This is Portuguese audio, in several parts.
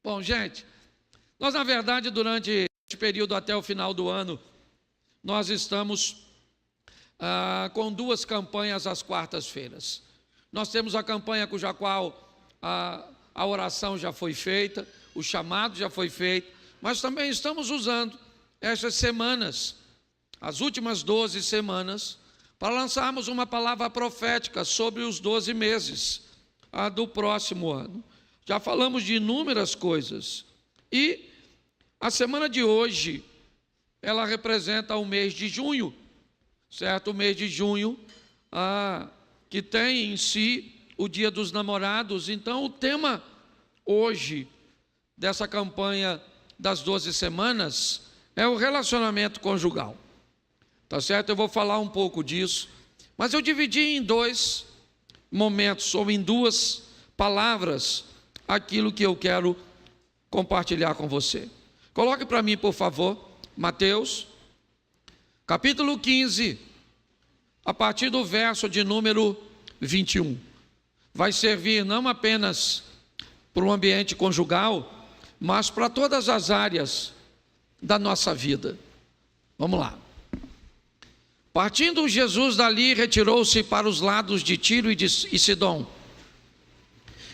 Bom, gente, nós na verdade durante este período até o final do ano, nós estamos com duas campanhas às quartas-feiras. Nós temos a campanha cuja qual a oração já foi feita, o chamado já foi feito, mas também estamos usando estas semanas, as últimas 12 semanas, para lançarmos uma palavra profética sobre os 12 meses do próximo ano. Já falamos de inúmeras coisas e a semana de hoje, ela representa o mês de junho, certo? O mês de junho, que tem em si o Dia dos Namorados. Então, o tema hoje dessa campanha das 12 semanas é o relacionamento conjugal. Tá certo? Eu vou falar um pouco disso, mas eu dividi em dois momentos, ou em duas palavras, aquilo que eu quero compartilhar com você. Coloque para mim, por favor, Mateus, capítulo 15, a partir do verso de número 21. Vai servir não apenas para o ambiente conjugal, mas para todas as áreas da nossa vida. Vamos lá. Partindo Jesus dali, retirou-se para os lados de Tiro e Sidom.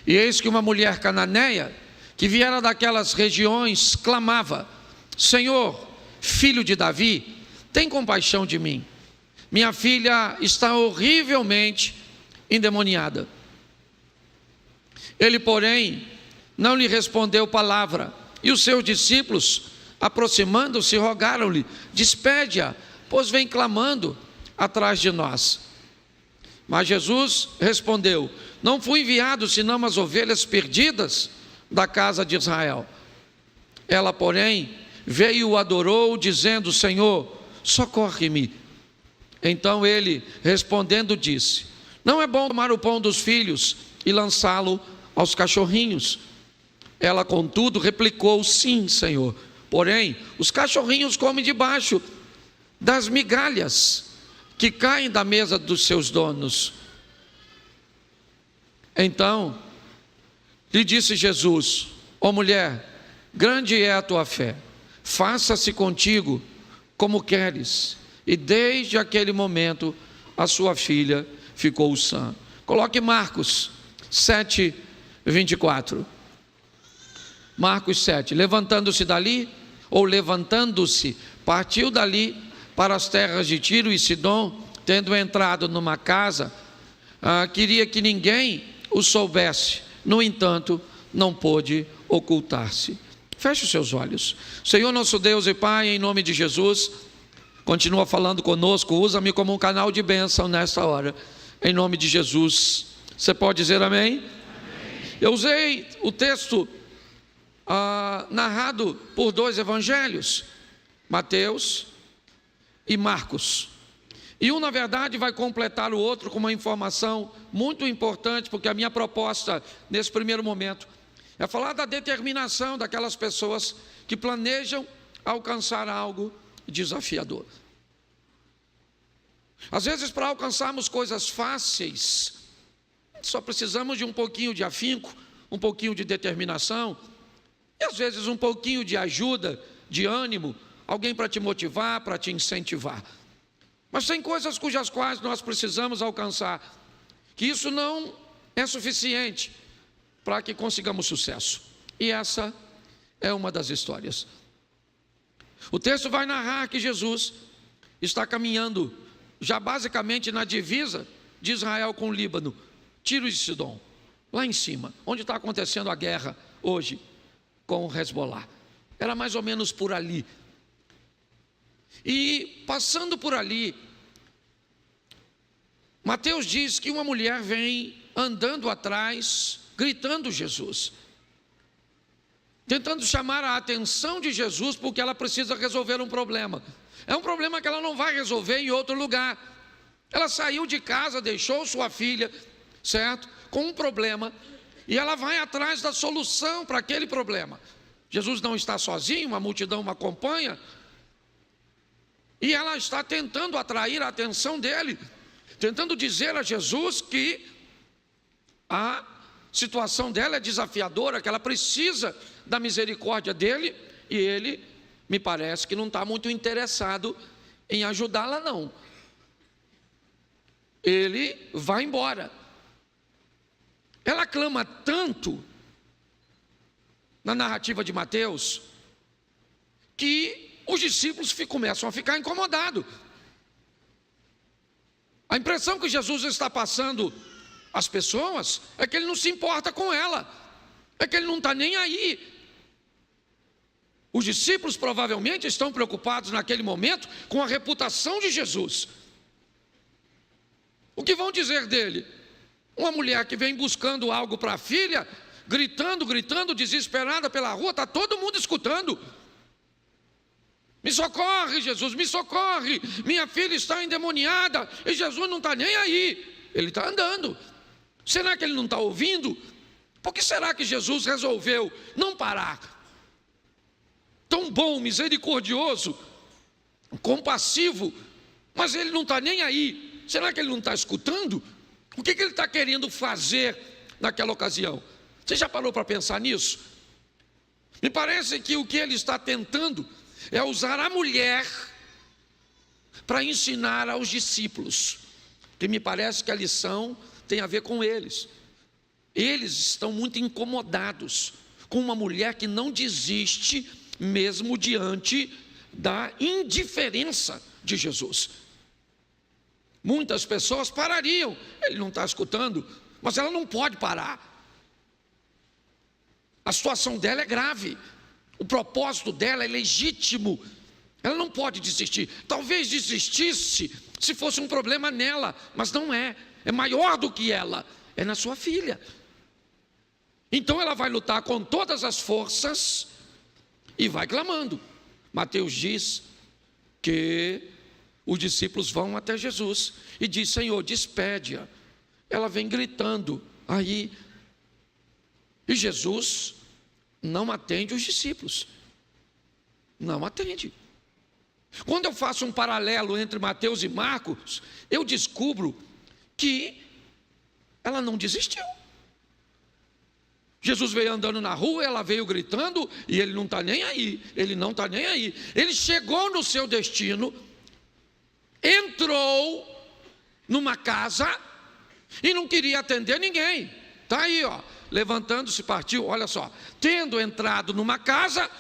E eis que uma mulher cananeia, que viera daquelas regiões, clamava: Senhor, filho de Davi, tem compaixão de mim. Minha filha está horrivelmente endemoniada. Ele, porém, não lhe respondeu palavra. E os seus discípulos, aproximando-se, rogaram-lhe: despede-a, pois vem clamando atrás de nós. Mas Jesus respondeu: não fui enviado senão as ovelhas perdidas da casa de Israel. Ela, porém, veio e o adorou, dizendo: Senhor, socorre-me. Então ele, respondendo, disse: não é bom tomar o pão dos filhos e lançá-lo aos cachorrinhos. Ela, contudo, replicou: sim, Senhor, porém os cachorrinhos comem debaixo das migalhas que caem da mesa dos seus donos. Então lhe disse Jesus: ó mulher, grande é a tua fé, faça-se contigo como queres. E desde aquele momento a sua filha ficou sã. Coloque Marcos 7, 24. Marcos 7. Levantando-se, partiu dali para as terras de Tiro e Sidom, tendo entrado numa casa, queria que ninguém o soubesse. No entanto, não pôde ocultar-se. Feche os seus olhos. Senhor nosso Deus e Pai, em nome de Jesus, continua falando conosco, usa-me como um canal de bênção nesta hora, em nome de Jesus. Você pode dizer amém? Amém. Eu usei o texto narrado por dois evangelhos, Mateus e Marcos. E um, na verdade, vai completar o outro com uma informação muito importante, porque a minha proposta, nesse primeiro momento, é falar da determinação daquelas pessoas que planejam alcançar algo desafiador. Às vezes, para alcançarmos coisas fáceis, só precisamos de um pouquinho de afinco, um pouquinho de determinação, e às vezes um pouquinho de ajuda, de ânimo, alguém para te motivar, para te incentivar. Mas tem coisas cujas quais nós precisamos alcançar, que isso não é suficiente para que consigamos sucesso. E essa é uma das histórias. O texto vai narrar que Jesus está caminhando já basicamente na divisa de Israel com o Líbano, Tiro e Sidom, lá em cima, onde está acontecendo a guerra hoje com o Hezbollah. Era mais ou menos por ali. E passando por ali, Mateus diz que uma mulher vem andando atrás, gritando Jesus, tentando chamar a atenção de Jesus, porque ela precisa resolver um problema. É um problema que ela não vai resolver em outro lugar. Ela saiu de casa, deixou sua filha, certo? Com um problema, e ela vai atrás da solução para aquele problema. Jesus não está sozinho, uma multidão o acompanha, e ela está tentando atrair a atenção dele, tentando dizer a Jesus que há situação dela é desafiadora, que ela precisa da misericórdia dele, e ele, me parece que não está muito interessado em ajudá-la, não. Ele vai embora. Ela clama tanto na narrativa de Mateus, que os discípulos começam a ficar incomodados. A impressão que Jesus está passando às pessoas é que ele não se importa com ela, é que ele não está nem aí. Os discípulos provavelmente estão preocupados naquele momento com a reputação de Jesus. O que vão dizer dele? Uma mulher que vem buscando algo para a filha, gritando, desesperada pela rua, está todo mundo escutando. Me socorre, Jesus, me socorre, minha filha está endemoniada, e Jesus não está nem aí, ele está andando. Será que ele não está ouvindo? Por que será que Jesus resolveu não parar? Tão bom, misericordioso, compassivo, mas ele não está nem aí. Será que ele não está escutando? O que ele está querendo fazer naquela ocasião? Você já parou para pensar nisso? Me parece que o que ele está tentando é usar a mulher para ensinar aos discípulos, que me parece que a lição tem a ver com eles. Eles estão muito incomodados com uma mulher que não desiste, mesmo diante da indiferença de Jesus. Muitas pessoas parariam, ele não está escutando, mas ela não pode parar. A situação dela é grave, o propósito dela é legítimo, ela não pode desistir. Talvez desistisse se fosse um problema nela, mas não é, é maior do que ela, é na sua filha. Então ela vai lutar com todas as forças e vai clamando. Mateus diz que os discípulos vão até Jesus e diz: Senhor, despede-a. Ela vem gritando aí, e Jesus não atende os discípulos, não atende. Quando eu faço um paralelo entre Mateus e Marcos, eu descubro que ela não desistiu. Jesus veio andando na rua, ela veio gritando, e ele não está nem aí, ele não está nem aí. Ele chegou no seu destino, entrou numa casa e não queria atender ninguém. Está aí, ó, levantando-se, partiu. Olha só, tendo entrado numa casa,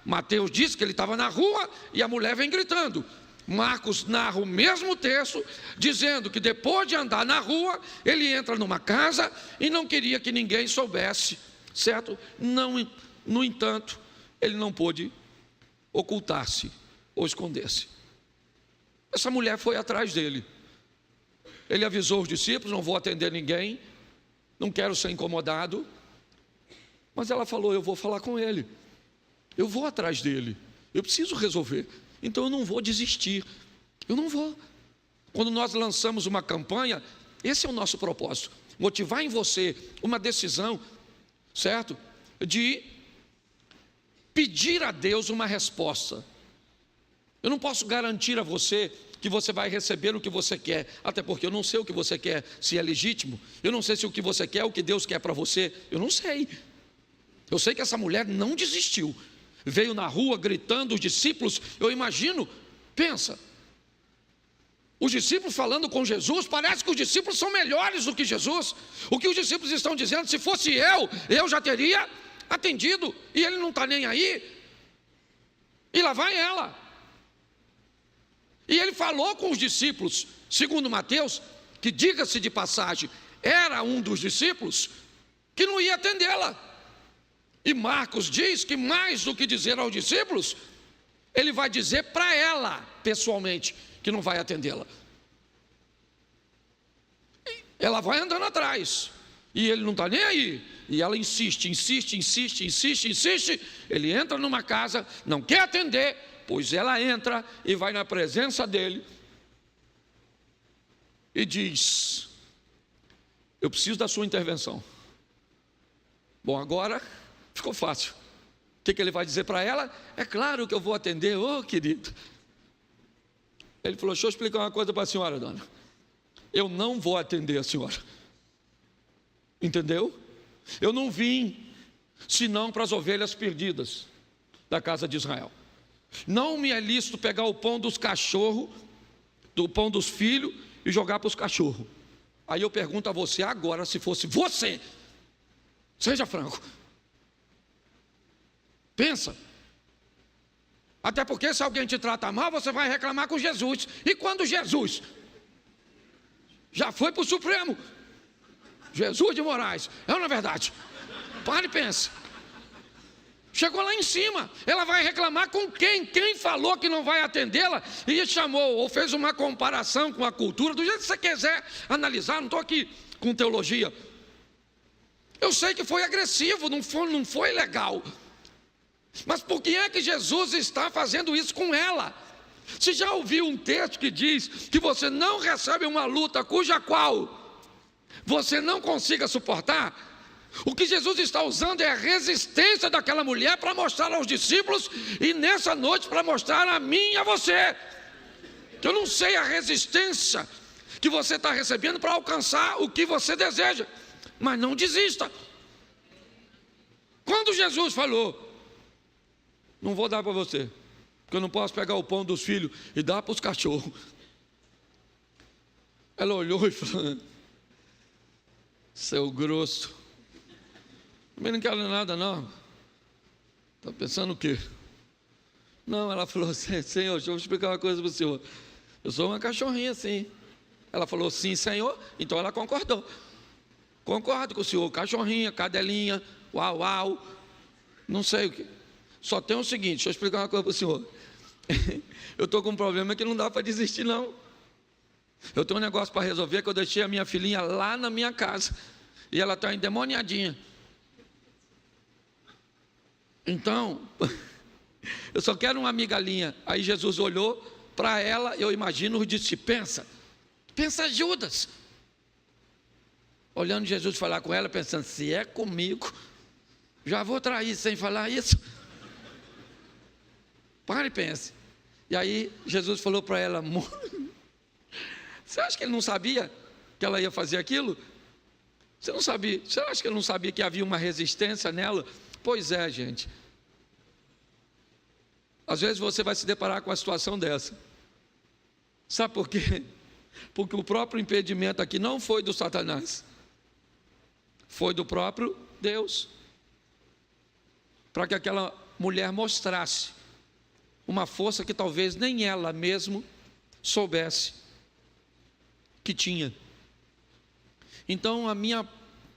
Mateus diz que ele estava na rua e a mulher vem gritando. Marcos narra o mesmo texto, dizendo que depois de andar na rua, ele entra numa casa e não queria que ninguém soubesse, certo? Não, no entanto, ele não pôde ocultar-se ou esconder-se. Essa mulher foi atrás dele. Ele avisou os discípulos: não vou atender ninguém, não quero ser incomodado. Mas ela falou: eu vou falar com ele, eu vou atrás dele, eu preciso resolver, então eu não vou desistir, eu não vou. Quando nós lançamos uma campanha, esse é o nosso propósito, motivar em você uma decisão, certo? De pedir a Deus uma resposta. Eu não posso garantir a você que você vai receber o que você quer, até porque eu não sei o que você quer, se é legítimo. Eu não sei se o que você quer é o que Deus quer para você, eu não sei. Eu sei que essa mulher não desistiu, veio na rua gritando, os discípulos, eu imagino, pensa, os discípulos falando com Jesus, parece que os discípulos são melhores do que Jesus. O que os discípulos estão dizendo: se fosse eu já teria atendido, e ele não está nem aí, e lá vai ela. E ele falou com os discípulos, segundo Mateus, que, diga-se de passagem, era um dos discípulos, que não ia atendê-la. E Marcos diz que, mais do que dizer aos discípulos, ele vai dizer para ela, pessoalmente, que não vai atendê-la. Ela vai andando atrás, e ele não está nem aí. E ela insiste. Ele entra numa casa, não quer atender, pois ela entra e vai na presença dele e diz: eu preciso da sua intervenção. Bom, agora ficou fácil. O que ele vai dizer para ela? É claro que eu vou atender, querido. Ele falou: deixa eu explicar uma coisa para a senhora, dona. Eu não vou atender a senhora. Entendeu? Eu não vim senão para as ovelhas perdidas da casa de Israel. Não me é lícito pegar o pão dos cachorros, do pão dos filhos, e jogar para os cachorros. Aí eu pergunto a você agora, se fosse você, seja franco, pensa. Até porque se alguém te trata mal, você vai reclamar com Jesus. E quando Jesus já foi para o Supremo, Jesus de Moraes, é ou não é verdade? Pare e pense. Chegou lá em cima, ela vai reclamar com quem? Quem falou que não vai atendê-la e chamou, ou fez uma comparação com a cultura, do jeito que você quiser analisar, não estou aqui com teologia. Eu sei que foi agressivo, não foi legal. Mas por que é que Jesus está fazendo isso com ela? Você já ouviu um texto que diz que você não recebe uma luta cuja qual você não consiga suportar? O que Jesus está usando é a resistência daquela mulher para mostrar aos discípulos e nessa noite para mostrar a mim e a você. Eu não sei a resistência que você está recebendo para alcançar o que você deseja, mas não desista. Quando Jesus falou, não vou dar para você, porque eu não posso pegar o pão dos filhos e dar para os cachorros. Ela olhou e falou, seu grosso, também não quero nada não. Está pensando o quê? Não, ela falou, Senhor, deixa eu explicar uma coisa para o senhor. Eu sou uma cachorrinha, sim. Ela falou, sim, Senhor. Então ela concordou. Concordo com o senhor, cachorrinha, cadelinha, uau, uau. Não sei o que. Só tem o seguinte, deixa eu explicar uma coisa para o senhor. Eu estou com um problema que não dá para desistir não. Eu tenho um negócio para resolver, que eu deixei a minha filhinha lá na minha casa. E ela está endemoniadinha. Então, eu só quero uma migalhinha. Aí Jesus olhou para ela, eu imagino, e disse, pensa Judas. Olhando Jesus falar com ela, pensando, se é comigo, já vou trair sem falar isso. Pare e pense. E aí Jesus falou para ela, você acha que ele não sabia que ela ia fazer aquilo? Você não sabia? Você acha que ele não sabia que havia uma resistência nela? Pois é, gente. Às vezes você vai se deparar com uma situação dessa. Sabe por quê? Porque o próprio impedimento aqui não foi do Satanás. Foi do próprio Deus. Para que aquela mulher mostrasse uma força que talvez nem ela mesma soubesse que tinha. Então a minha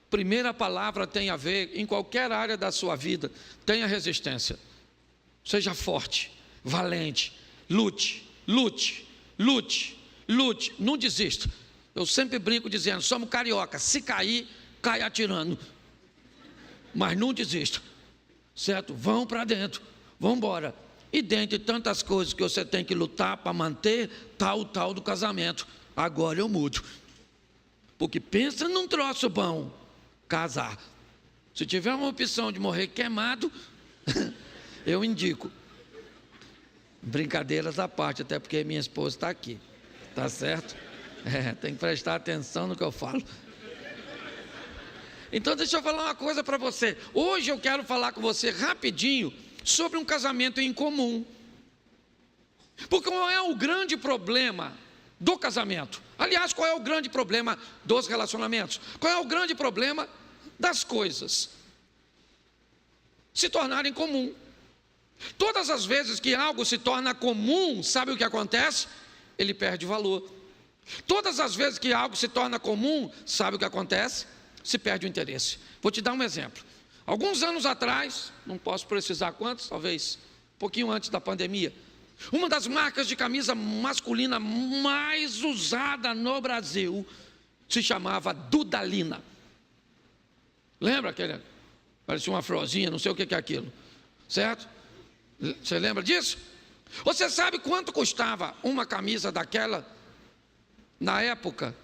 primeira palavra tem a ver, em qualquer área da sua vida, tenha resistência. Seja forte, valente, lute, lute, lute, lute, não desista. Eu sempre brinco dizendo, somos carioca, se cair, cai atirando. Mas não desista, certo? Vão para dentro, vão embora. E dentre tantas coisas que você tem que lutar para manter, tal do casamento. Agora eu mudo. Porque pensa num troço bom, casar. Se tiver uma opção de morrer queimado, eu indico. Brincadeiras à parte, até porque minha esposa está aqui. Tá certo? Tem que prestar atenção no que eu falo. Então deixa eu falar uma coisa para você. Hoje eu quero falar com você rapidinho sobre um casamento em comum. Porque qual é o grande problema do casamento? Aliás, qual é o grande problema dos relacionamentos? Qual é o grande problema das coisas se tornarem comum? Todas as vezes que algo se torna comum, sabe o que acontece? Ele perde valor. Todas as vezes que algo se torna comum, sabe o que acontece? Se perde o interesse. Vou te dar um exemplo. Alguns anos atrás, não posso precisar quantos, talvez um pouquinho antes da pandemia, uma das marcas de camisa masculina mais usada no Brasil se chamava Dudalina. Lembra aquele? Parecia uma florzinha, não sei o que é aquilo. Certo? Você lembra disso? Você sabe quanto custava uma camisa daquela na época?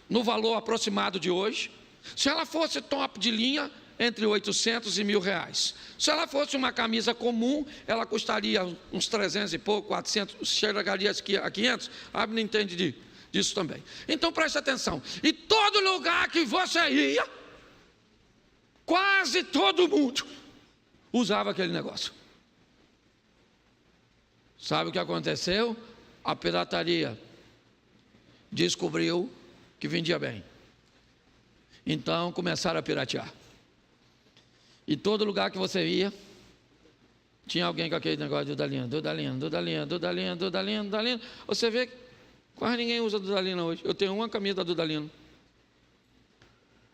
No valor aproximado de hoje? Se ela fosse top de linha, entre 800 e R$1.000. Se ela fosse uma camisa comum, ela custaria uns 300 e pouco, 400, chegaria a 500. A não entende disso também. Então preste atenção. E todo lugar que você ia, Quase todo mundo usava aquele negócio. Sabe o que aconteceu? A pirataria descobriu que vendia bem. Então começaram a piratear. E todo lugar que você ia, tinha alguém com aquele negócio de Dudalina, Dudalina, Dudalina, Dudalina, Dudalina, Dudalina. Você vê que quase ninguém usa Dudalina hoje. Eu tenho uma camisa da Dudalina.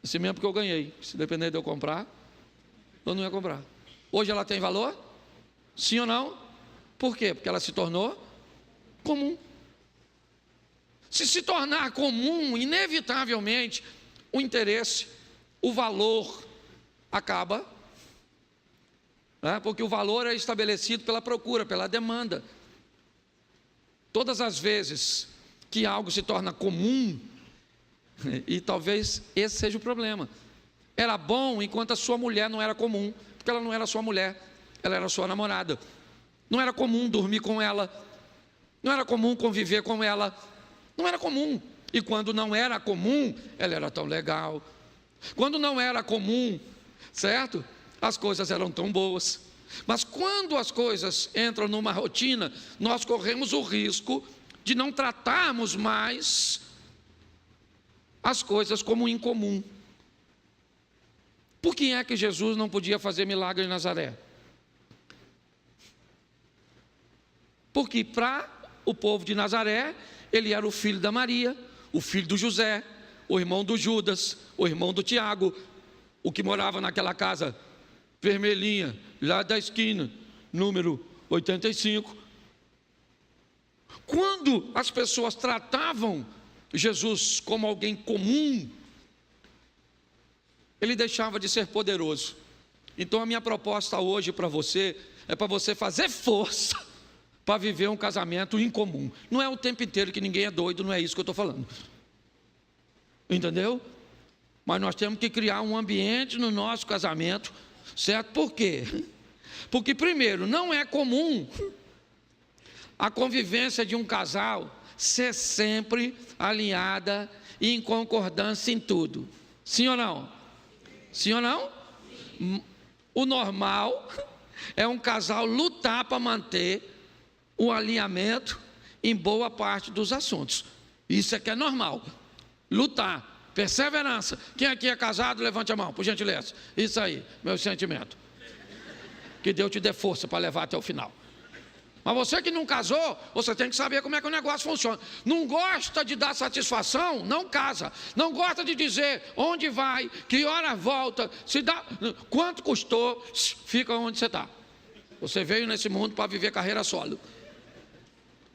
Esse mesmo porque eu ganhei. Se depender de eu comprar, eu não ia comprar. Hoje ela tem valor? Sim ou não? Por quê? Porque ela se tornou comum. Se tornar comum, inevitavelmente, o interesse, o valor acaba, né? Porque o valor é estabelecido pela procura, pela demanda. Todas as vezes que algo se torna comum, e talvez esse seja o problema, era bom enquanto a sua mulher não era comum, porque ela não era sua mulher, ela era sua namorada. Não era comum dormir com ela, não era comum conviver com ela, não era comum. E quando não era comum, ela era tão legal. Quando não era comum, certo? As coisas eram tão boas. Mas quando as coisas entram numa rotina, nós corremos o risco de não tratarmos mais as coisas como incomum. Por que é que Jesus não podia fazer milagre em Nazaré? Porque para o povo de Nazaré, ele era o filho da Maria, o filho do José, o irmão do Judas, o irmão do Tiago, o que morava naquela casa vermelhinha, lá da esquina, número 85. Quando as pessoas tratavam Jesus como alguém comum, ele deixava de ser poderoso. Então a minha proposta hoje para você é para você fazer força para viver um casamento incomum. Não é o tempo inteiro que ninguém é doido, não é isso que eu estou falando. Entendeu? Mas nós temos que criar um ambiente no nosso casamento, certo? Por quê? Porque primeiro, não é comum a convivência de um casal ser sempre alinhada e em concordância em tudo. Sim ou não? Sim ou não? O normal é um casal lutar para manter o alinhamento em boa parte dos assuntos. Isso é que é normal. Lutar, perseverança. Quem aqui é casado, levante a mão, por gentileza. Isso aí, meu sentimento. Que Deus te dê força para levar até o final. Mas você que não casou, você tem que saber como é que o negócio funciona. Não gosta de dar satisfação, não casa. Não gosta de dizer onde vai, que hora volta, se dá, quanto custou, fica onde você está. Você veio nesse mundo para viver carreira solo.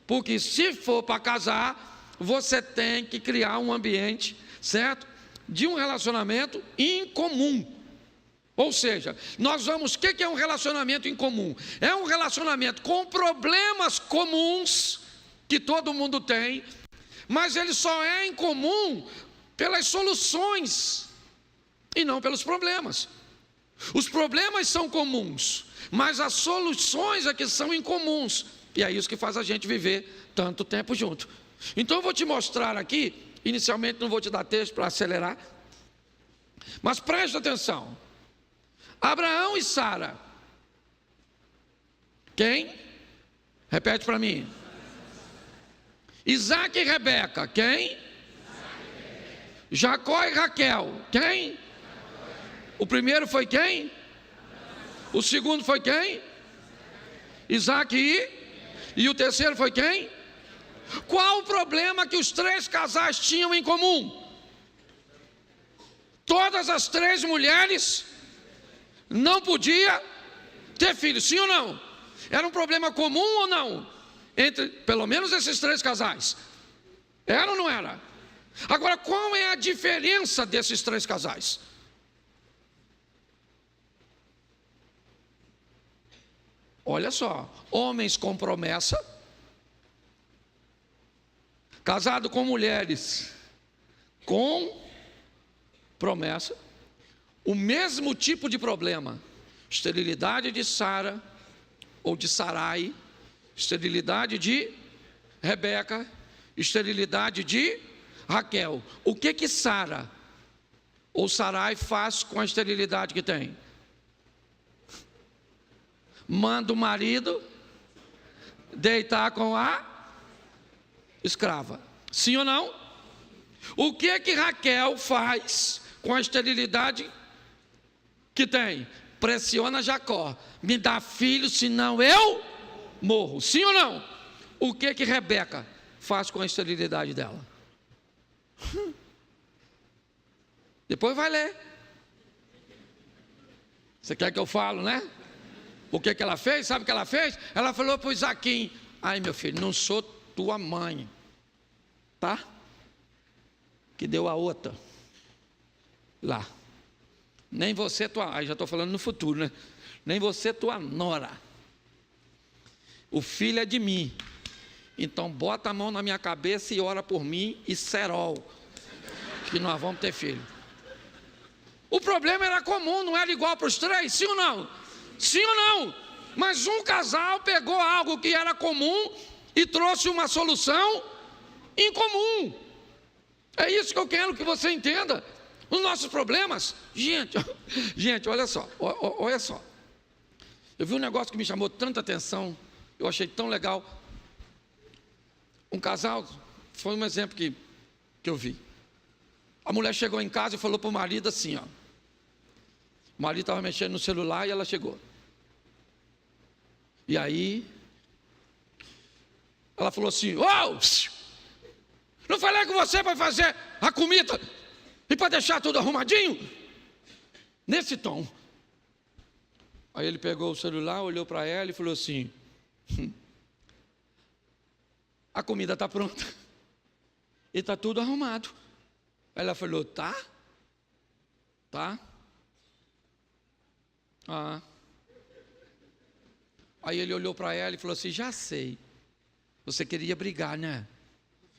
Porque se for para casar, você tem que criar um ambiente, certo? De um relacionamento incomum. Ou seja, nós vamos, o que é um relacionamento incomum? É um relacionamento com problemas comuns, que todo mundo tem, mas ele só é incomum pelas soluções, e não pelos problemas. Os problemas são comuns, mas as soluções é que são incomuns. E é isso que faz a gente viver tanto tempo junto. Então eu vou te mostrar aqui, inicialmente não vou te dar texto para acelerar, mas preste atenção. Abraão e Sara. Quem? Repete para mim. Isaac e Rebeca. Quem? Jacó e Raquel. Quem? O primeiro foi quem? O segundo foi quem? Isaac e o terceiro foi quem? Qual o problema que os três casais tinham em comum? Todas as três mulheres não podiam ter filhos, sim ou não? Era um problema comum ou não? Entre pelo menos esses três casais. Era ou não era? Agora, qual é a diferença desses três casais? Olha só, homens com promessa, casado com mulheres com promessa, o mesmo tipo de problema, esterilidade de Sara ou de Sarai, esterilidade de Rebeca, esterilidade de Raquel. O que Sara ou Sarai faz com a esterilidade que tem? Manda o marido deitar com a escrava. Sim ou não? O que que Raquel faz com a esterilidade que tem? Pressiona Jacó. Me dá filho, senão eu morro. Sim ou não? O que que Rebeca faz com a esterilidade dela? Depois vai ler. Você quer que eu falo, né? O que que ela fez? Sabe o que ela fez? Ela falou para o Isaquim: ai, meu filho, não sou tua mãe, tá? Que deu a outra lá. Nem você tua, aí já estou falando no futuro, né? Nem você tua nora. O filho é de mim. Então bota a mão na minha cabeça e ora por mim e cerol, que nós vamos ter filho. O problema era comum, não era igual para os três, sim ou não? Sim ou não? Mas um casal pegou algo que era comum e trouxe uma solução incomum. É isso que eu quero que você entenda. Os nossos problemas, gente, olha só, olha só. Eu vi um negócio que me chamou tanta atenção, eu achei tão legal. Um casal, foi um exemplo que eu vi. A mulher chegou em casa e falou para o marido assim, ó. O marido estava mexendo no celular e ela chegou. E aí, ela falou assim: "Oh, não falei com você para fazer a comida e para deixar tudo arrumadinho?" Nesse tom. Aí ele pegou o celular, olhou para ela e falou assim: "A comida está pronta e está tudo arrumado." Ela falou: "Tá? Tá? Ah." Aí ele olhou para ela e falou assim: "Já sei, você queria brigar, né?"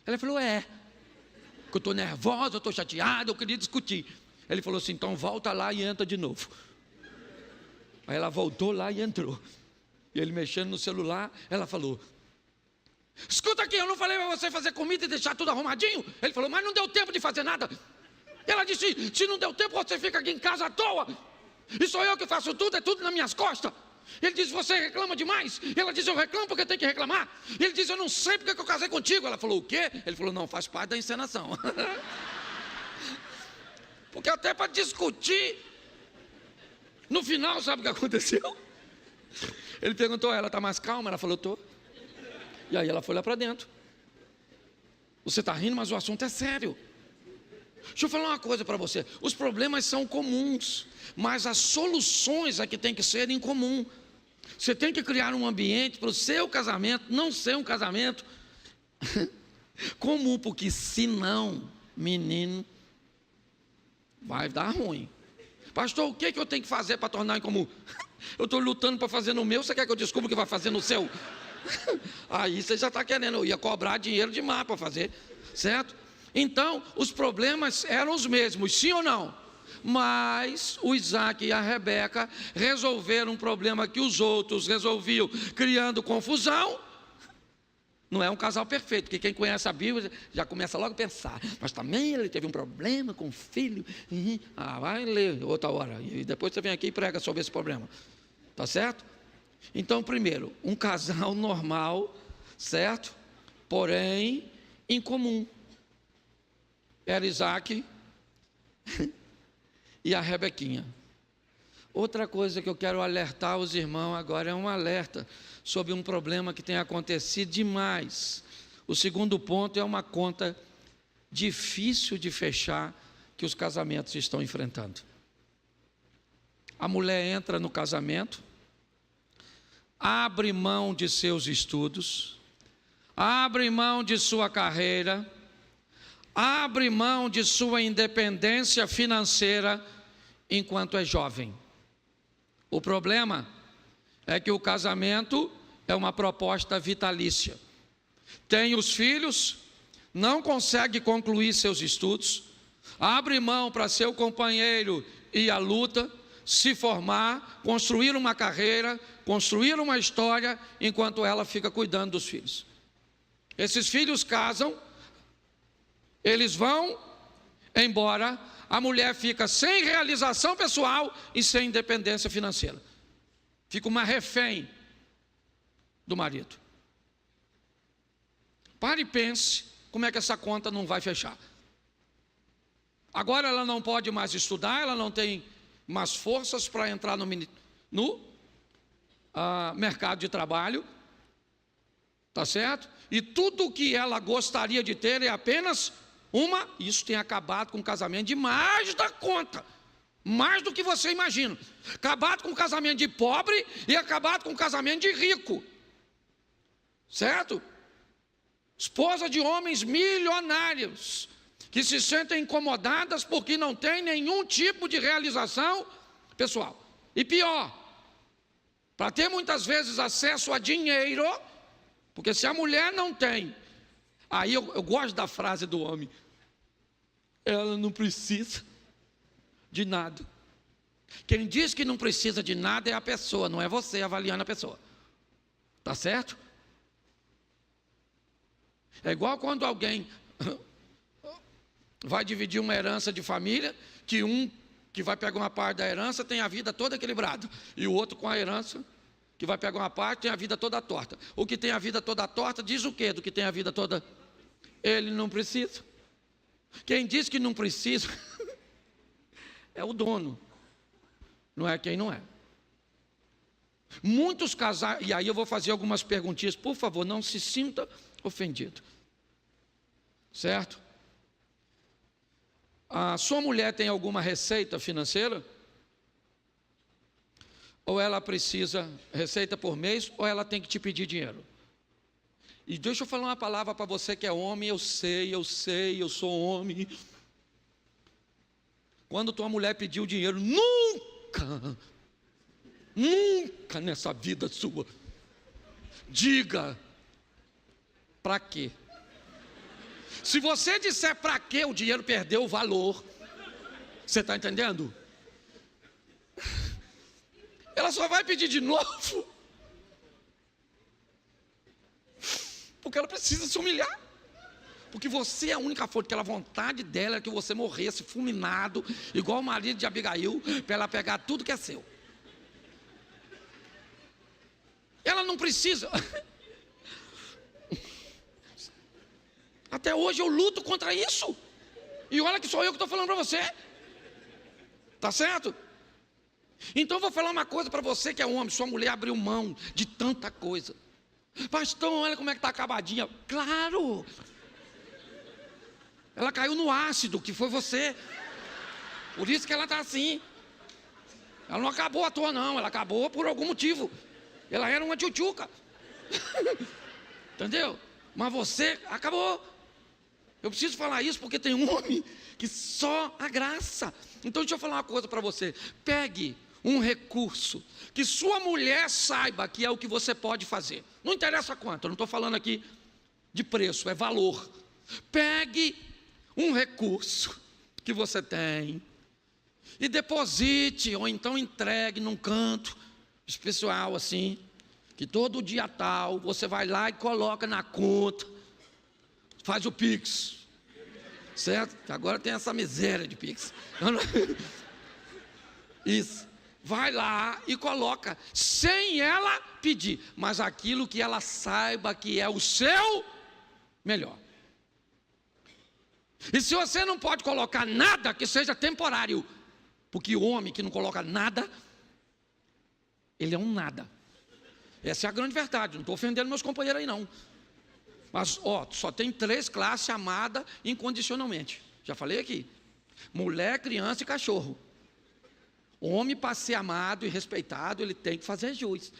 Ela falou: "É, que eu estou nervosa, eu estou chateada, eu queria discutir." Ele falou assim: "Então volta lá e entra de novo." Aí ela voltou lá e entrou. E ele mexendo no celular, ela falou: "Escuta aqui, eu não falei para você fazer comida e deixar tudo arrumadinho?" Ele falou: "Mas não deu tempo de fazer nada." Ela disse: "Se não deu tempo, você fica aqui em casa à toa. E sou eu que faço tudo, é tudo nas minhas costas." Ele disse: "Você reclama demais." Ela disse: "Eu reclamo porque tem que reclamar." Ele disse: "Eu não sei porque que eu casei contigo." Ela falou: "O quê?" Ele falou: "Não, faz parte da encenação." Porque até para discutir, no final, sabe o que aconteceu? Ele perguntou a ela: "Está mais calma?" Ela falou: "Estou." E aí ela foi lá para dentro. "Você está rindo, mas o assunto é sério. Deixa eu falar uma coisa para você. Os problemas são comuns, mas as soluções é que tem que ser em comum. Você tem que criar um ambiente para o seu casamento não ser um casamento comum, porque senão, menino, vai dar ruim." "Pastor, o que eu tenho que fazer para tornar em comum?" "Eu estou lutando para fazer no meu, você quer que eu descubra o que vai fazer no seu?" Aí você já está querendo, eu ia cobrar dinheiro demais para fazer, certo? Então, os problemas eram os mesmos, sim ou não? Mas o Isaac e a Rebeca resolveram um problema que os outros resolviam, criando confusão. Não é um casal perfeito, porque quem conhece a Bíblia já começa logo a pensar: "Mas também ele teve um problema com o filho." Vai ler outra hora, e depois você vem aqui e prega sobre esse problema. Tá certo? Então, primeiro, um casal normal, certo? Porém, incomum. Era Isaac e a Rebequinha. Outra coisa que eu quero alertar os irmãos agora é um alerta sobre um problema que tem acontecido demais. O segundo ponto é uma conta difícil de fechar que os casamentos estão enfrentando. A mulher entra no casamento, abre mão de seus estudos, abre mão de sua carreira, abre mão de sua independência financeira enquanto é jovem. O problema é que o casamento é uma proposta vitalícia. Tem os filhos, não consegue concluir seus estudos, abre mão para seu companheiro ir à luta, se formar, construir uma carreira, construir uma história, enquanto ela fica cuidando dos filhos. Esses filhos casam, eles vão embora a mulher fica sem realização pessoal e sem independência financeira. Fica uma refém do marido. Pare e pense como é que essa conta não vai fechar. Agora ela não pode mais estudar, ela não tem mais forças para entrar no mercado de trabalho, tá certo? E tudo o que ela gostaria de ter é apenas isso tem acabado com o casamento de mais da conta, mais do que você imagina. Acabado com o casamento de pobre e acabado com o casamento de rico, certo? Esposa de homens milionários que se sentem incomodadas porque não tem nenhum tipo de realização pessoal. E pior, para ter muitas vezes acesso a dinheiro, porque se a mulher não tem, aí eu gosto da frase do homem, ela não precisa de nada. Quem diz que não precisa de nada é a pessoa, não é você avaliando a pessoa. Tá certo? É igual quando alguém vai dividir uma herança de família, que um que vai pegar uma parte da herança tem a vida toda equilibrada, e o outro com a herança, que vai pegar uma parte, tem a vida toda torta. O que tem a vida toda torta diz o quê do que tem a vida toda? Ele não precisa. Quem diz que não precisa é o dono, não é quem não é. Muitos casais, e aí eu vou fazer algumas perguntinhas, por favor, não se sinta ofendido, certo? A sua mulher tem alguma receita financeira? Ou ela precisa, receita por mês, ou ela tem que te pedir dinheiro? E deixa eu falar uma palavra para você que é homem, eu sei, eu sou homem. Quando tua mulher pediu dinheiro, nunca nessa vida sua, diga, para quê? Se você disser para quê, o dinheiro perdeu o valor. Você está entendendo? Ela só vai pedir de novo porque ela precisa se humilhar. Porque você é a única fonte, aquela vontade dela é que você morresse fulminado, igual o marido de Abigail, para ela pegar tudo que é seu. Ela não precisa. Até hoje eu luto contra isso. E olha que sou eu que estou falando para você. Tá certo? Então eu vou falar uma coisa para você que é homem. Sua mulher abriu mão de tanta coisa. Pastor, olha como é que está acabadinha. Claro. Ela caiu no ácido, que foi você. Por isso que ela está assim. Ela não acabou à toa não. Ela acabou por algum motivo. Ela era uma tchutchuca. Entendeu? Mas você acabou. Eu preciso falar isso porque tem um homem que só a graça. Então deixa eu falar uma coisa para você. Pegue um recurso que sua mulher saiba que é o que você pode fazer. Não interessa quanto, eu não estou falando aqui de preço, é valor. Pegue um recurso que você tem e deposite, ou então entregue num canto especial assim, que todo dia tal, você vai lá e coloca na conta, faz o Pix, certo? Agora tem essa miséria de Pix. Isso, vai lá e coloca, sem ela pedir, mas aquilo que ela saiba que é o seu melhor. E se você não pode colocar nada, que seja temporário, porque o homem que não coloca nada, ele é um nada. Essa é a grande verdade, não estou ofendendo meus companheiros aí não. Mas, só tem 3 classes amadas incondicionalmente. Já falei aqui. Mulher, criança e cachorro. Homem, para ser amado e respeitado, ele tem que fazer jus.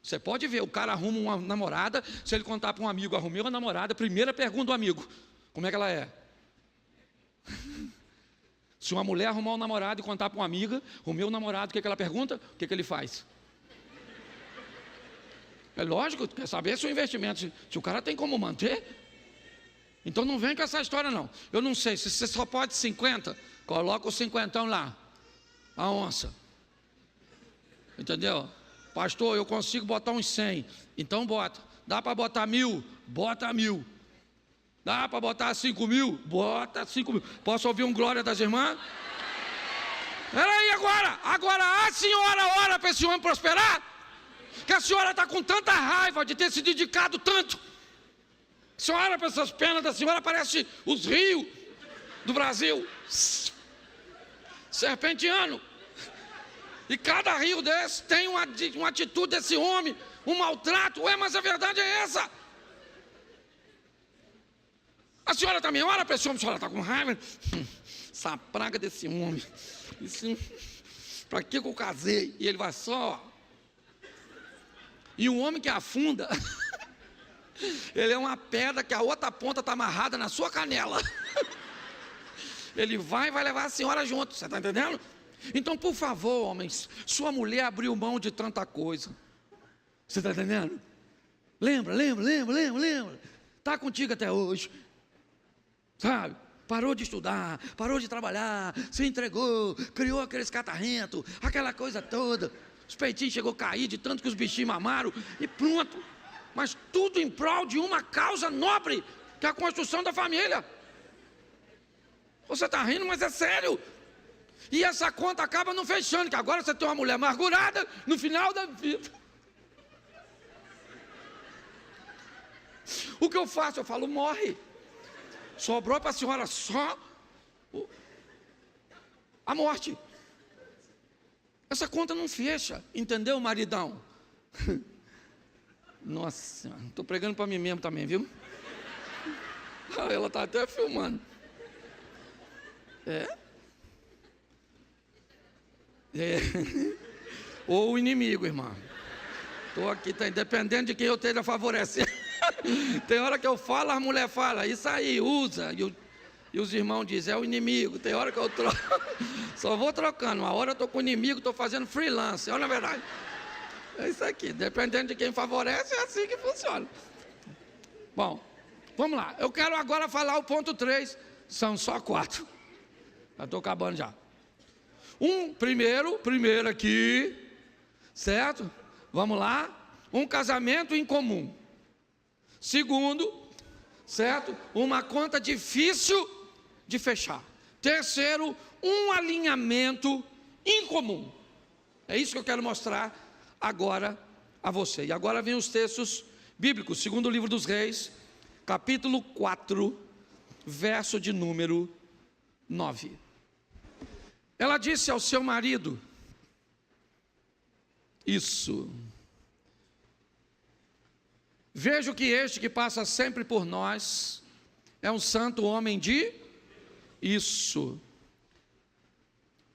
Você pode ver, o cara arruma uma namorada, se ele contar para um amigo, arrumei uma namorada, primeira pergunta do amigo, como é que ela é? Se uma mulher arrumar um namorado e contar para uma amiga, arrumei um namorado, o que ela pergunta? O que ele faz? É lógico, quer saber se o investimento, se o cara tem como manter. Então não vem com essa história não. Eu não sei, se você só pode 50, coloca o 50 lá, a onça. Entendeu? Pastor, eu consigo botar uns 100, então bota. Dá para botar 1000? Bota 1000. Dá para botar 5 mil? Bota 5 mil. Posso ouvir um glória das irmãs? Peraí, agora a senhora ora para esse homem prosperar? Que a senhora está com tanta raiva de ter se dedicado tanto. A senhora olha para essas pernas da senhora, parece os rios do Brasil. Serpentiano. E cada rio desse tem uma atitude desse homem, um maltrato. Ué, mas a verdade é essa. A senhora também ora para esse homem, a senhora está com raiva. Essa praga desse homem. Para que eu casei? E ele vai só. E um homem que afunda, ele é uma pedra que a outra ponta está amarrada na sua canela. Ele vai levar a senhora junto, você está entendendo? Então, por favor, homens, sua mulher abriu mão de tanta coisa. Você está entendendo? Lembra. Está contigo até hoje. Sabe? Parou de estudar, parou de trabalhar, se entregou, criou aqueles catarrentos, aquela coisa toda. Os peitinhos chegou a cair de tanto que os bichinhos mamaram e pronto. Mas tudo em prol de uma causa nobre, que é a construção da família. Você está rindo, mas é sério. E essa conta acaba não fechando, que agora você tem uma mulher amargurada no final da vida. O que eu faço? Eu falo, morre. Sobrou para a senhora só a morte. Essa conta não fecha, entendeu, maridão? Nossa, estou pregando para mim mesmo também, viu? Ela está até filmando. Ou o inimigo, irmão. Estou aqui, tá, dependendo de quem eu esteja favorecendo. Tem hora que eu falo, a mulher fala, isso aí, usa. E os irmãos dizem, é o inimigo. Tem hora que eu troco. Só vou trocando. Uma hora eu estou com o inimigo, estou fazendo freelance. Olha a verdade. É isso aqui. Dependendo de quem favorece, é assim que funciona. Bom, vamos lá. Eu quero agora falar o ponto 3. São só 4. Já estou acabando já. Primeiro aqui, certo? Vamos lá. Um casamento em comum. Segundo, certo? Uma conta difícil de fechar. Terceiro, um alinhamento incomum. É isso que eu quero mostrar agora a você. E agora vem os textos bíblicos. Segundo livro dos Reis, capítulo 4, verso de número 9. Ela disse ao seu marido, isso... Vejo que este que passa sempre por nós é um santo homem de isso.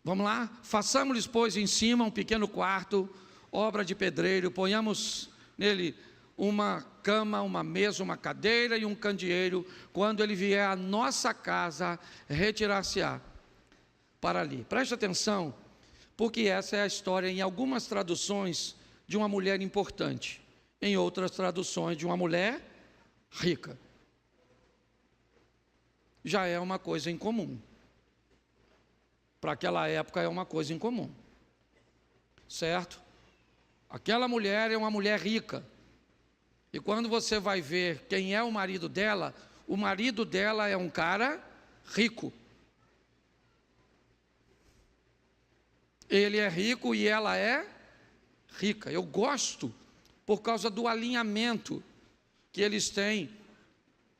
Vamos lá? Façamos-lhes, pois, em cima um pequeno quarto, obra de pedreiro, ponhamos nele uma cama, uma mesa, uma cadeira e um candeeiro. Quando ele vier à nossa casa, retirar-se-á para ali. Preste atenção, porque essa é a história, em algumas traduções, de uma mulher importante. Em outras traduções, de uma mulher rica. Já é uma coisa incomum. Para aquela época é uma coisa incomum. Certo? Aquela mulher é uma mulher rica. E quando você vai ver quem é o marido dela é um cara rico. Ele é rico e ela é rica. Eu gosto por causa do alinhamento que eles têm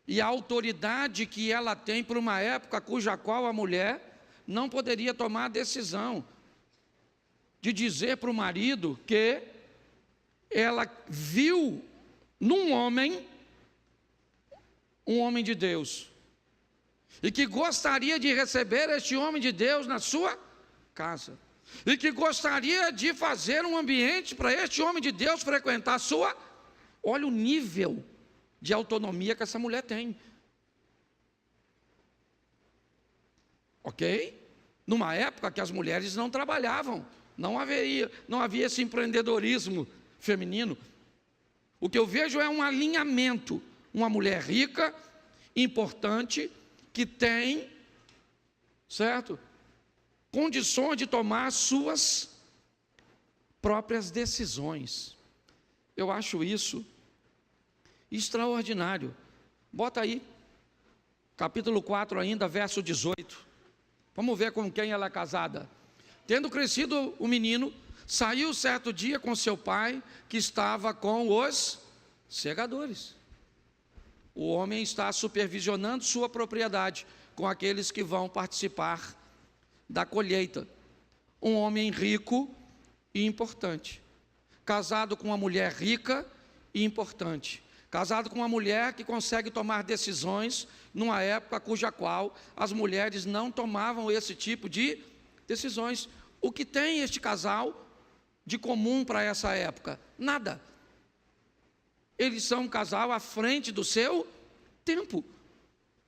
e a autoridade que ela tem para uma época cuja qual a mulher não poderia tomar a decisão de dizer para o marido que ela viu num homem, um homem de Deus, e que gostaria de receber este homem de Deus na sua casa. E que gostaria de fazer um ambiente para este homem de Deus frequentar a sua... Olha o nível de autonomia que essa mulher tem. Ok? Numa época que as mulheres não trabalhavam, não havia esse empreendedorismo feminino. O que eu vejo é um alinhamento. Uma mulher rica, importante, que tem, certo? Condições de tomar suas próprias decisões. Eu acho isso extraordinário. Bota aí, capítulo 4 ainda, verso 18. Vamos ver com quem ela é casada. Tendo crescido o menino, saiu certo dia com seu pai, que estava com os segadores. O homem está supervisionando sua propriedade com aqueles que vão participar da colheita. Um homem rico e importante, casado com uma mulher rica e importante, casado com uma mulher que consegue tomar decisões numa época cuja qual as mulheres não tomavam esse tipo de decisões. O que tem este casal de comum para essa época? Nada. Eles são um casal à frente do seu tempo.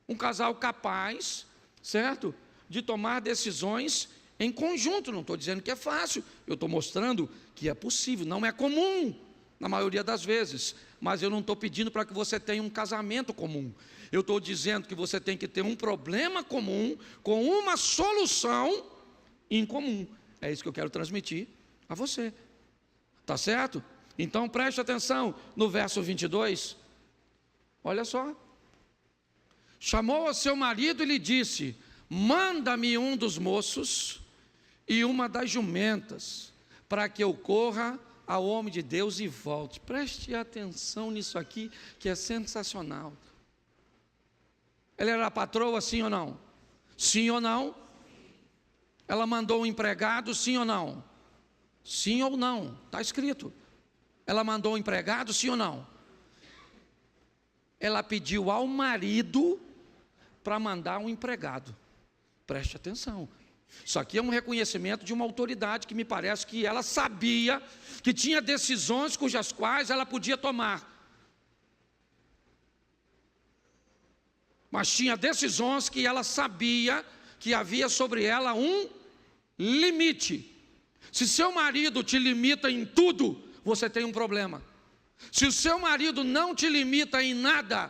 Um casal capaz, certo? De tomar decisões em conjunto. Não estou dizendo que é fácil, eu estou mostrando que é possível. Não é comum, na maioria das vezes, mas eu não estou pedindo para que você tenha um casamento comum. Eu estou dizendo que você tem que ter um problema comum, com uma solução em comum. É isso que eu quero transmitir a você. Tá certo? Então preste atenção no verso 22. Olha só. Chamou a seu marido e lhe disse: manda-me um dos moços e uma das jumentas, para que eu corra ao homem de Deus e volte. Preste atenção nisso aqui, que é sensacional. Ela era a patroa, sim ou não? Sim ou não? Ela mandou um empregado, sim ou não? Sim ou não? Está escrito. Ela mandou um empregado, sim ou não? Ela pediu ao marido para mandar um empregado. Preste atenção. Isso aqui é um reconhecimento de uma autoridade que me parece que ela sabia que tinha decisões cujas quais ela podia tomar. Mas tinha decisões que ela sabia que havia sobre ela um limite. Se seu marido te limita em tudo, você tem um problema. Se o seu marido não te limita em nada,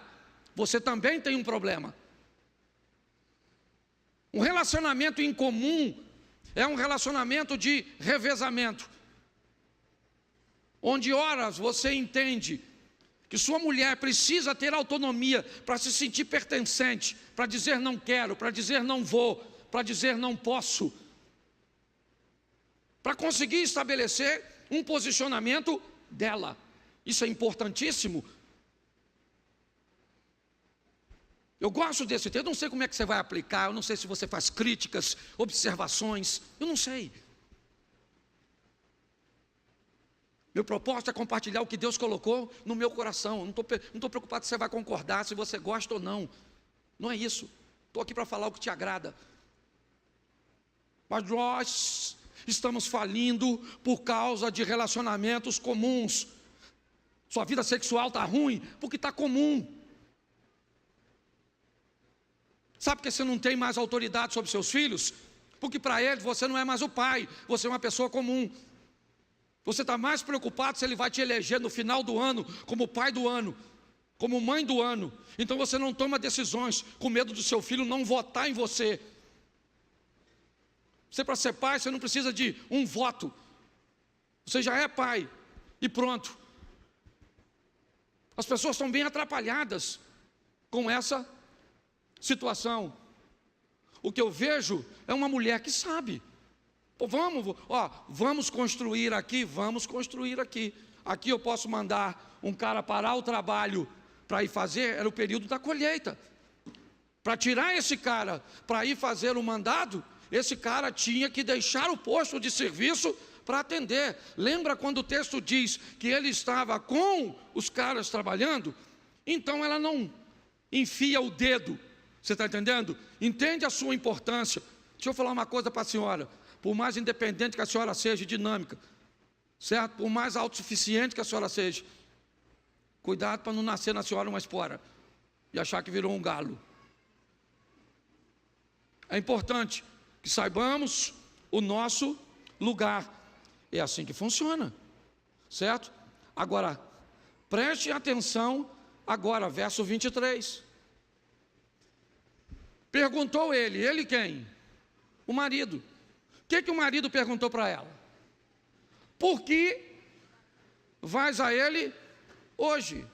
você também tem um problema. Um relacionamento em comum é um relacionamento de revezamento, onde horas você entende que sua mulher precisa ter autonomia para se sentir pertencente, para dizer não quero, para dizer não vou, para dizer não posso, para conseguir estabelecer um posicionamento dela. Isso é importantíssimo. Eu gosto desse texto, eu não sei como é que você vai aplicar, eu não sei se você faz críticas, observações, eu não sei. Meu propósito é compartilhar o que Deus colocou no meu coração. Eu não estou preocupado se você vai concordar, se você gosta ou não. Não é isso. Estou aqui para falar o que te agrada. Mas nós estamos falindo por causa de relacionamentos comuns. Sua vida sexual está ruim porque está comum. Sabe por que você não tem mais autoridade sobre seus filhos? Porque para eles você não é mais o pai, você é uma pessoa comum. Você está mais preocupado se ele vai te eleger no final do ano como pai do ano, como mãe do ano. Então você não toma decisões com medo do seu filho não votar em você. Você, para ser pai, você não precisa de um voto. Você já é pai e pronto. As pessoas estão bem atrapalhadas com essa situação. O que eu vejo é uma mulher que sabe. Pô, vamos construir aqui, vamos construir aqui. Aqui eu posso mandar um cara parar o trabalho para ir fazer, era o período da colheita. Para tirar esse cara para ir fazer o mandado, esse cara tinha que deixar o posto de serviço para atender. Lembra quando o texto diz que ele estava com os caras trabalhando? Então ela não enfia o dedo. Você está entendendo? Entende a sua importância. Deixa eu falar uma coisa para a senhora. Por mais independente que a senhora seja, dinâmica, certo? Por mais autossuficiente que a senhora seja, cuidado para não nascer na senhora uma espora e achar que virou um galo. É importante que saibamos o nosso lugar. É assim que funciona, certo? Agora, preste atenção agora, verso 23. Perguntou ele quem? O marido. O que o marido perguntou para ela? Por que vais a ele hoje?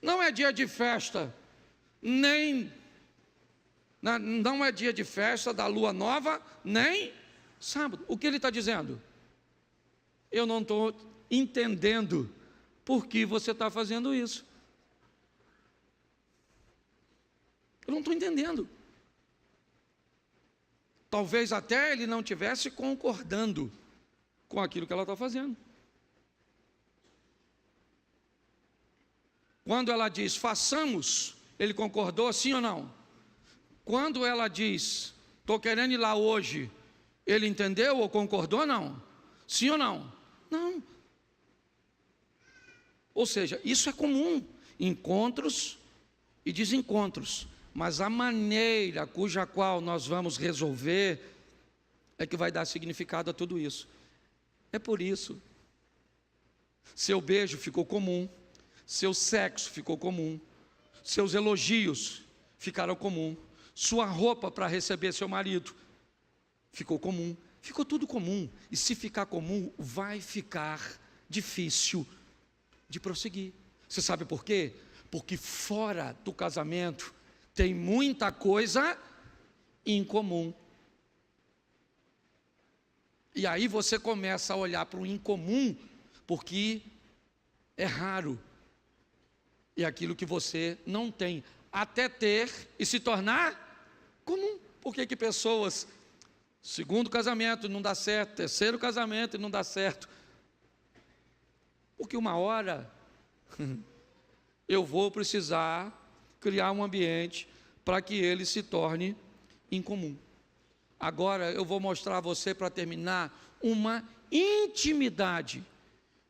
Não é dia de festa, nem Não é dia de festa da lua nova, nem sábado. O que ele está dizendo? Eu não estou entendendo por que você está fazendo isso. Eu não estou entendendo. Talvez até ele não estivesse concordando com aquilo que ela está fazendo. Quando ela diz, façamos, ele concordou, sim ou não? Quando ela diz, estou querendo ir lá hoje, ele entendeu ou concordou, não? Sim ou não? Não. Ou seja, isso é comum, encontros e desencontros, mas a maneira cuja qual nós vamos resolver é que vai dar significado a tudo isso. É por isso, seu beijo ficou comum, seu sexo ficou comum, seus elogios ficaram comum, sua roupa para receber seu marido ficou comum, ficou tudo comum. E se ficar comum, vai ficar difícil de prosseguir. Você sabe por quê? Porque fora do casamento tem muita coisa em comum. E aí você começa a olhar para o incomum, porque é raro. E aquilo que você não tem, até ter e se tornar comum. Por que pessoas, segundo casamento não dá certo, terceiro casamento não dá certo? Porque uma hora eu vou precisar criar um ambiente para que ele se torne incomum. Agora eu vou mostrar a você, para terminar, uma intimidade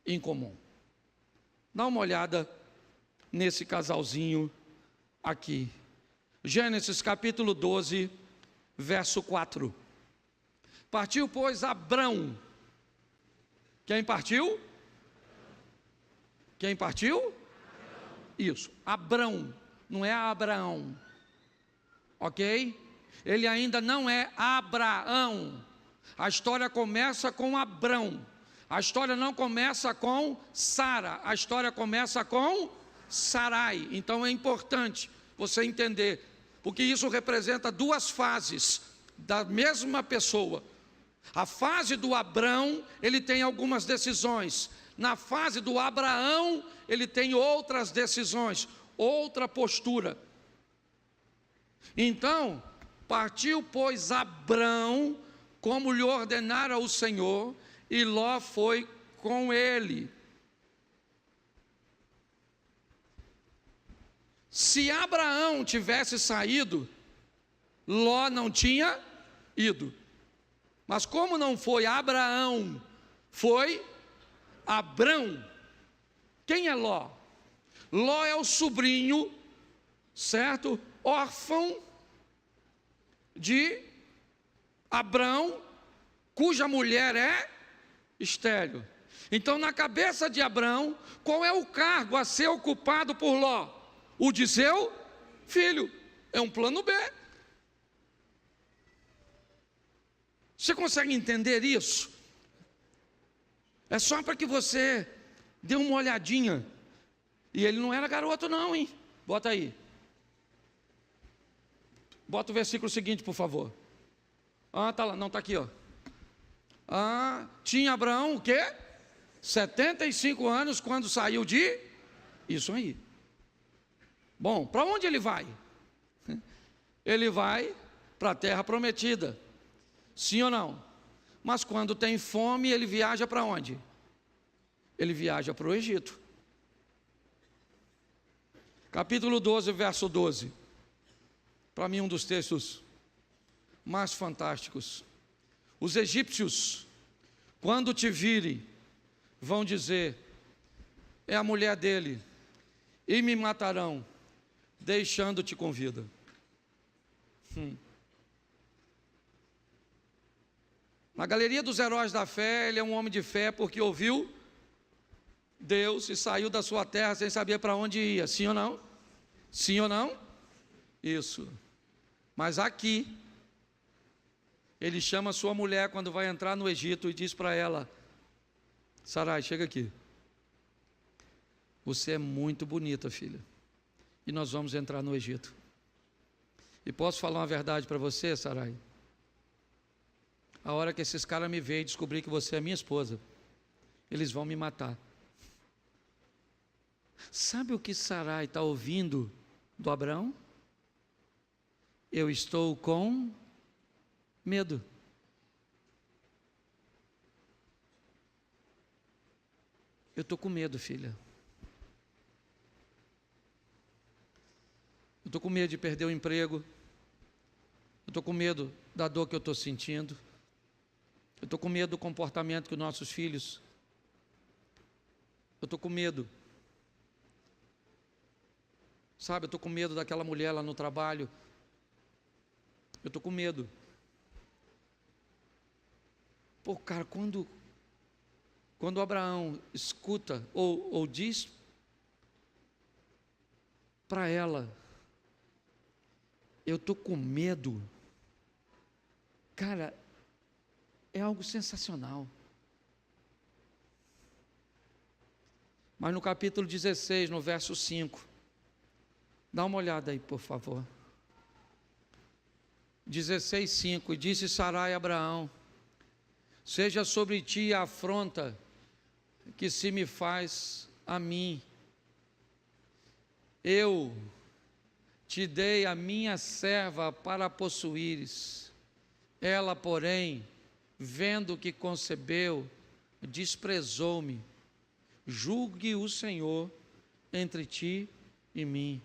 em comum. Dá uma olhada nesse casalzinho aqui. Gênesis capítulo 12, verso 4. Partiu, pois, Abrão. Quem partiu? Quem partiu? Isso, Abrão, não é Abraão. Ok? Ele ainda não é Abraão. A história começa com Abrão. A história não começa com Sara. A história começa com Sarai. Então é importante você entender, porque isso representa duas fases da mesma pessoa. A fase do Abrão, ele tem algumas decisões. Na fase do Abraão, ele tem outras decisões, outra postura. Então, partiu, pois, Abrão, como lhe ordenara o Senhor, e Ló foi com ele. Se Abraão tivesse saído, Ló não tinha ido. Mas como não foi Abraão, foi Abrão. Quem é Ló? Ló é o sobrinho, certo? Órfão de Abrão, cuja mulher é estéril. Então, na cabeça de Abrão, qual é o cargo a ser ocupado por Ló? O de seu filho. É um plano B. Você consegue entender isso? É só para que você dê uma olhadinha. E ele não era garoto não, hein? Bota aí. Bota o versículo seguinte, por favor. Tá lá, não, tá aqui, ó. Tinha Abraão o quê? 75 anos quando saiu de... Isso aí. Bom, para onde ele vai? Ele vai para a terra prometida. Sim ou não? Mas quando tem fome, ele viaja para onde? Ele viaja para o Egito. Capítulo 12, verso 12. Para mim, um dos textos mais fantásticos. Os egípcios, quando te virem, vão dizer: é a mulher dele, e me matarão, deixando-te com vida. Na galeria dos heróis da fé, ele é um homem de fé porque ouviu Deus e saiu da sua terra sem saber para onde ia. Sim ou não? Sim ou não? Isso. Mas aqui, ele chama sua mulher quando vai entrar no Egito e diz para ela: Sarai, chega aqui. Você é muito bonita, filha. E nós vamos entrar no Egito. E posso falar uma verdade para você, Sarai? A hora que esses caras me veem e descobrir que você é minha esposa, eles vão me matar. Sabe o que Sarai está ouvindo do Abraão? Eu estou com medo. Eu estou com medo, filha. Eu estou com medo de perder o emprego. Eu estou com medo da dor que eu estou sentindo. Eu estou com medo do comportamento que os nossos filhos. Eu estou com medo. Sabe, eu estou com medo daquela mulher lá no trabalho. Eu estou com medo. Pô, cara, quando Abraão escuta ou diz para ela, eu estou com medo, cara, é algo sensacional. Mas no capítulo 16, no verso 5, dá uma olhada aí, por favor. 16:5, e disse Sarai a Abraão: seja sobre ti a afronta que se me faz a mim. Eu te dei a minha serva para possuíres. Ela, porém, vendo que concebeu, desprezou-me. Julgue o Senhor entre ti e mim.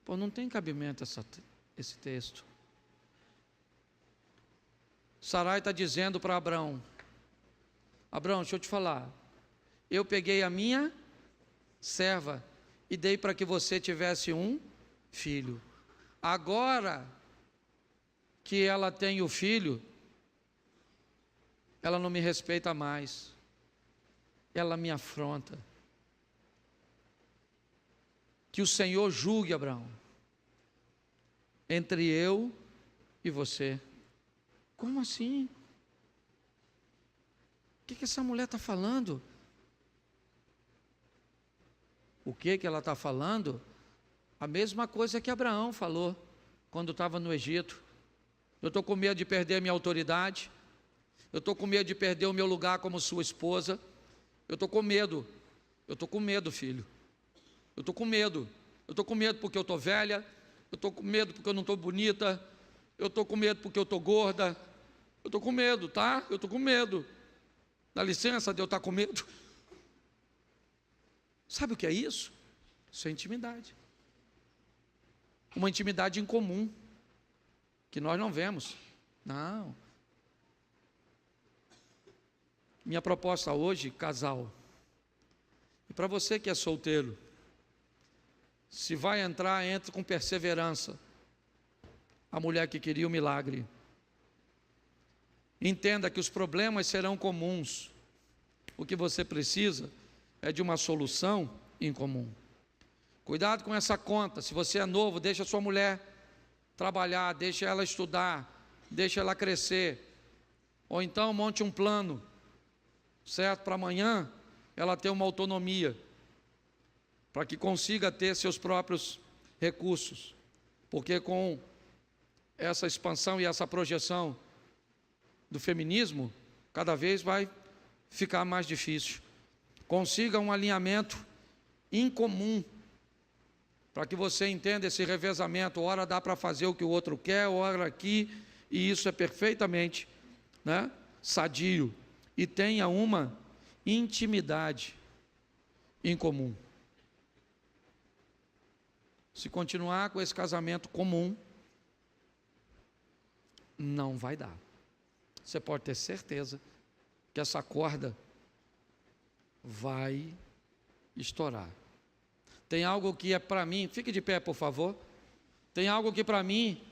Pô, não tem cabimento esse texto. Sarai está dizendo para Abraão: Abraão, deixa eu te falar, eu peguei a minha serva e dei para que você tivesse um filho. Agora que ela tem o filho, ela não me respeita mais, ela me afronta. Que o Senhor julgue, Abraão, entre eu e você. Como assim? O que essa mulher está falando? O que ela está falando? A mesma coisa que Abraão falou quando estava no Egito. Eu estou com medo de perder a minha autoridade. Eu estou com medo de perder o meu lugar como sua esposa. Eu estou com medo. Eu estou com medo, filho. Eu estou com medo. Eu estou com medo porque eu estou velha. Eu estou com medo porque eu não estou bonita. Eu estou com medo porque eu estou gorda. Eu estou com medo, tá? Eu estou com medo. Dá licença de eu estar com medo. Sabe o que é isso? Isso é intimidade. Uma intimidade incomum, que nós não vemos. Não. Minha proposta hoje, casal, e para você que é solteiro, se vai entrar, entre com perseverança. A mulher que queria o milagre. Entenda que os problemas serão comuns. O que você precisa é de uma solução em comum. Cuidado com essa conta. Se você é novo, deixa a sua mulher trabalhar, deixa ela estudar, deixa ela crescer. Ou então monte um plano, certo? Para amanhã ela ter uma autonomia, para que consiga ter seus próprios recursos. Porque com essa expansão e essa projeção do feminismo, cada vez vai ficar mais difícil. Consiga um alinhamento incomum, para que você entenda esse revezamento. Ora dá para fazer o que o outro quer, ora aqui, e isso é perfeitamente, né, sadio. E tenha uma intimidade em comum. Se continuar com esse casamento comum, não vai dar. Você pode ter certeza que essa corda vai estourar. Tem algo que é para mim, fique de pé por favor, tem algo que para mim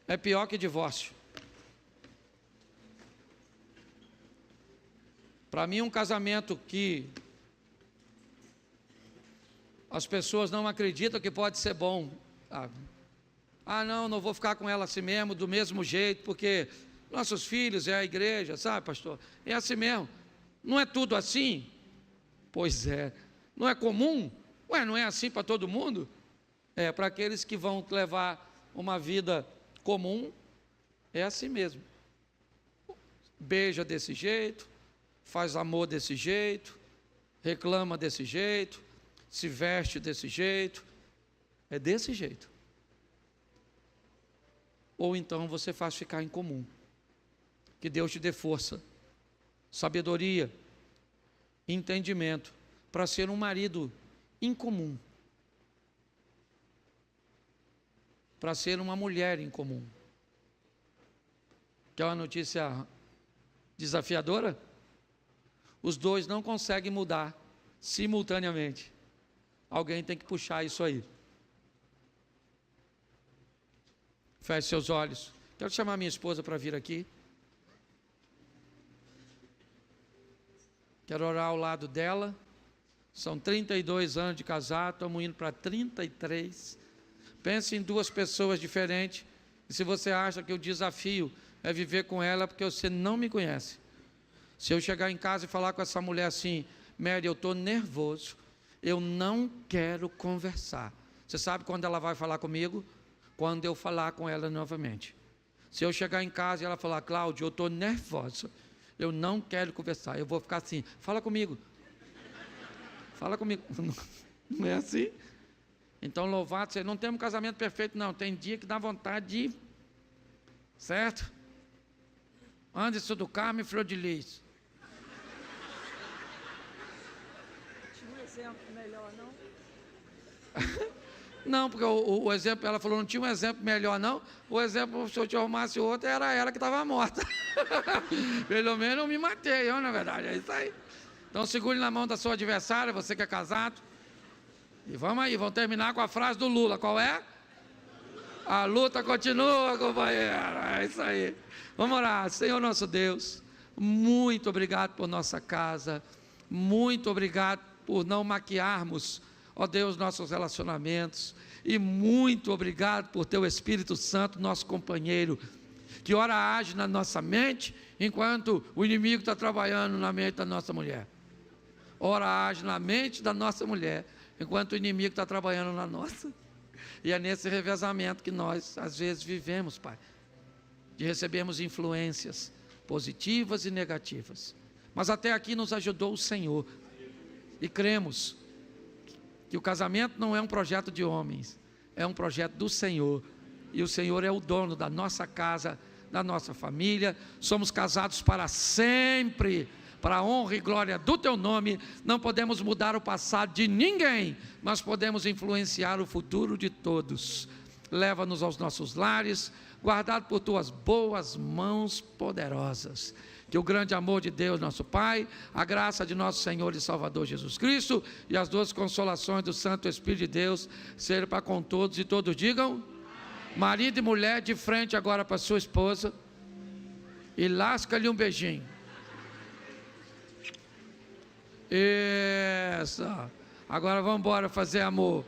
é pior que divórcio. Para mim um casamento que as pessoas não acreditam que pode ser bom. Não vou ficar com ela assim mesmo, do mesmo jeito, porque nossos filhos é a igreja, sabe, pastor? É assim mesmo. Não é tudo assim? Pois é. Não é comum? Não é assim para todo mundo? É para aqueles que vão levar uma vida comum, é assim mesmo. Beija desse jeito, faz amor desse jeito, reclama desse jeito, se veste desse jeito, é desse jeito. Ou então você faz ficar em comum. Que Deus te dê força, sabedoria, entendimento, para ser um marido incomum, para ser uma mulher incomum. Quer uma notícia desafiadora? Os dois não conseguem mudar simultaneamente. Alguém tem que puxar isso aí. Feche seus olhos. Quero chamar minha esposa para vir aqui. Quero orar ao lado dela. São 32 anos de casado, estamos indo para 33. Pense em duas pessoas diferentes. E se você acha que o desafio é viver com ela, porque você não me conhece. Se eu chegar em casa e falar com essa mulher assim: Mary, eu estou nervoso, eu não quero conversar. Você sabe quando ela vai falar comigo? Quando eu falar com ela novamente. Se eu chegar em casa e ela falar: Cláudio, eu estou nervosa, eu não quero conversar, eu vou ficar assim: fala comigo. Fala comigo. Não é assim? Então, louvado seja. Não temos casamento perfeito, não. Tem dia que dá vontade de... Certo? Anderson do Carmo e Flor de Lis. Tinha um exemplo melhor, não? Não, porque o exemplo, ela falou, não tinha um exemplo melhor, não. O exemplo, se eu te arrumasse outro, era ela que estava morta. Pelo menos eu me matei, na verdade. É isso aí. Então, segure na mão da sua adversária, você que é casado. E vamos aí, vamos terminar com a frase do Lula. Qual é? A luta continua, companheiro. É isso aí. Vamos orar. Senhor nosso Deus, muito obrigado por nossa casa. Muito obrigado por não maquiarmos, ó Deus, nossos relacionamentos. E muito obrigado por teu Espírito Santo, nosso companheiro, que ora age na nossa mente, enquanto o inimigo está trabalhando na mente da nossa mulher. Ora age na mente da nossa mulher, enquanto o inimigo está trabalhando na nossa. E é nesse revezamento que nós, às vezes, vivemos, Pai, de recebermos influências positivas e negativas. Mas até aqui nos ajudou o Senhor. E cremos que o casamento não é um projeto de homens, é um projeto do Senhor. E o Senhor é o dono da nossa casa, da nossa família. Somos casados para sempre, para a honra e glória do teu nome. Não podemos mudar o passado de ninguém, mas podemos influenciar o futuro de todos. Leva-nos aos nossos lares, guardado por tuas boas mãos poderosas. Que o grande amor de Deus, nosso Pai, a graça de nosso Senhor e Salvador Jesus Cristo e as duas consolações do Santo Espírito de Deus sejam para com todos, e todos digam amém. Marido e mulher, de frente agora para sua esposa e lasca-lhe um beijinho. Isso. Agora vamos embora fazer amor.